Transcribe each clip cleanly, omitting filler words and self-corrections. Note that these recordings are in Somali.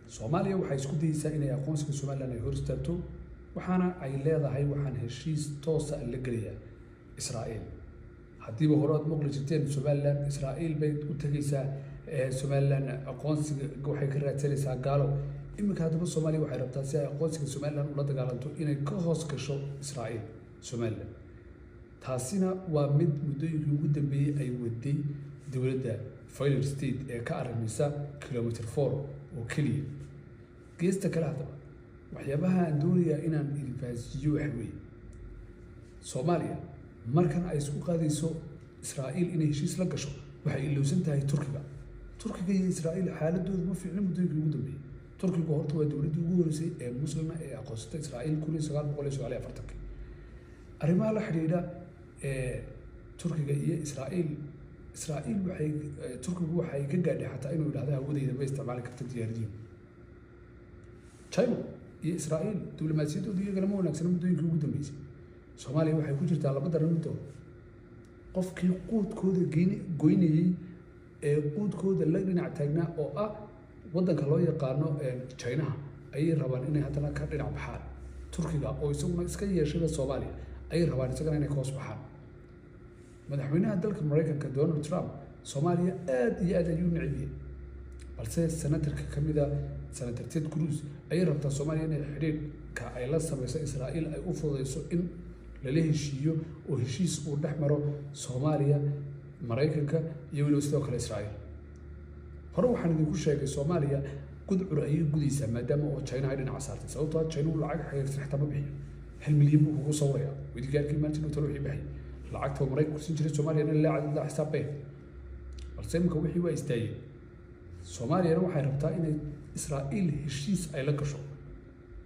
Soomaaliya waxay isku dayaysaa inay aqoonsiga Somaliland ay hor istaagto waxaana ay leedahay waxaan heshiis toos ah la geliyaa Israa'iil haddii hore aad maqli jirteen Somaliland Israa'iil bay u tagaysaa Somaliland aqoonsiga waxay ka raadsanaysaa gaalo imika hadaba Soomaaliya waxay rabtaa si ay aqoonsiga Somaliland ula dagaalanto inay ka hoos gasho Israa'iil Somaliland taasina waa mid muddooyinkii ugu dambeeyay ay waday dowladda Failed State ee ka arrimisa kilometer 4 oo kaliya geesta kale hadaba waxyaabaha aan doonayaa inaan ilfaasiyo wax weey Soomaaliya markan ay isku qaadayso Israa'iil inay heshiis la gasho waxay ilowsan tahay Turkiga iyo Israa'iil xaaladoodu ma fiicna muddooyinkii ugu dambeeyay Turkiga horta waa dowladda ugu horeysay ee muslima ee aqoonsatay Israa'iil 1949 arrimaha la xiriira Turkiga iyo Israa'iil waxay Turkigu waxay ka gaadhay xataa inuu yiraahdo hawadayda ma isticmaali karto diyaaradiin China iyo Israa'iil diblomaasiyadoodu iyagana ma wanaagsan muddooyinkii ugu dambeysay Soomaaliya waxay ku jirtaa laba daran mid qofkii quudkooda goynayay ee quudkooda la dhinac taagnaa oo ah wadanka loo yaqaano China ay rabaan inay hadana ka dhinac baxaan Turkiga oo isaguna iska yeeshada Soomaaliya ay rabaan isagana inay ka hoos baxaan madaxweynaha dalka Mareykanka Donald Trump Soomaaliya aad iyo aad ayuu necbiyay balse senatarka kamida senator Ted Cruz ay rabtaa Soomaaliya inay xiriirka ay la sameeyso Israa'iil ay u fududeyso in la heshiiyo oo heshiis uu dhaxmaro Soomaaliya Mareykanka iyo waliba sidoo kale Israa'iil hore waxaan idinku sheegay Soomaaliya gudcur ay gudaysaa maadaama oo China ay dhinac saartay sababtoo ah China lacag xiriirta xitaa ma bixiyo 1 milyan buu ugu sawiraya wadigaarkii maanta inuu talo wixii baxay lacagta Mareykanka ku jiray Soomaaliya in la xisaabay balse imka wixii waa istaayay Soomaaliya waxay rabtaa inay Israa'iil heshiis ay la gasho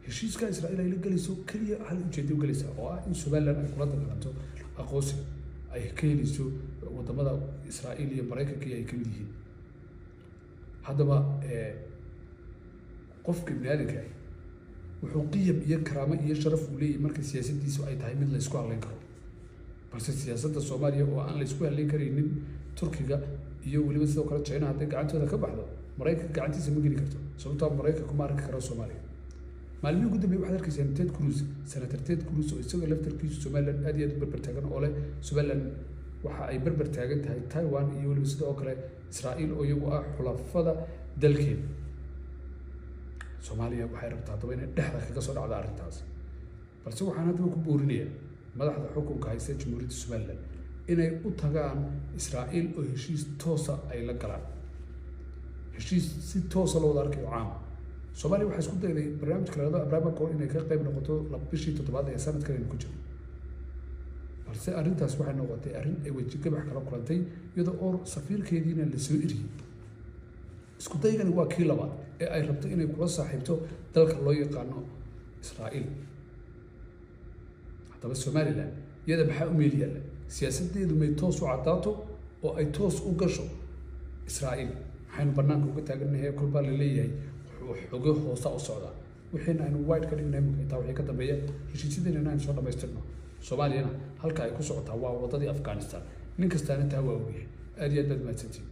heshiiska Israa'iil ay la galayso kaliya hal ujeedo galaysa oo ah in Somaliland ay kula dagaalanto aqoonsiga ay ka helayso wadamada Israa'iil iyo Mareykanka ay ka mid yihiin hadaba qofka bini'aadamka wuxuu qiyam iyo karaamo iyo sharaf u leeyahay marka siyaasaddiisu ay tahay mid la isku haleyn karo balse siyaasadda Soomaaliya oo aan la isku haleyn karaynin Turkiga iyo waliba sidoo kale China hadday gacantooda ka baxdo Mareykanka gacantiisa ma geli karto sababtoo ah Mareykanka ma arki karo Soomaaliya maalmihii ugu dambeeyay waxaad arkaysaa Ted Cruz senator Ted Cruz oo isagoo laftarkiisu Somaliland aad iyo aad u barbar taagan oo leh Somaliland waxa ay barbar taagan tahay Taiwan iyo waliba sidoo kale Israa'iil oo iyagu ah xulafada dalkeeda Soomaaliya waxay rabtaa daba inay dhexda kaga soo dhacdo arrintaas balse waxaan hadda ku boorinayaa madaxda xukunka haysta Jamhuuriyadda Somaliland inay u tagaan Israa'iil oo heshiis toos ah ay la galaan heshiis si toos ah loo wada arkayo caam Soomaaliya waxay isku dayday barnaamijka la yiraahdo Abraham Accord inay ka qayb noqoto bishii 7aad ee sanadkan ku jiro balse arrintaas waxay noqotay arrin ay waji gabax kala kulantay iyadoo oo safiirkeediina la soo iriyay isku daygani waa kii labaad ee ay rabto inay kula saaxiibto dalka loo yaqaano Israa'iil hadaba Somaliland iyada maxaa u meel yaala siyaasadeedu may toos u cadaato oo ay toos u gasho Israa'iil waxaynu banaanka uga taaganahay kulba la leeyahay xogo hoos u socda wixina aynu wide ka dhignay inta wixii ka dambeeya heshiisyadeenna aynu soo dhameystirno Soomaaliyana halka ay ku socotaa waa wadadii Afghanistan nin kastaana taa waa u yahay aad iyo aad mahadsantiin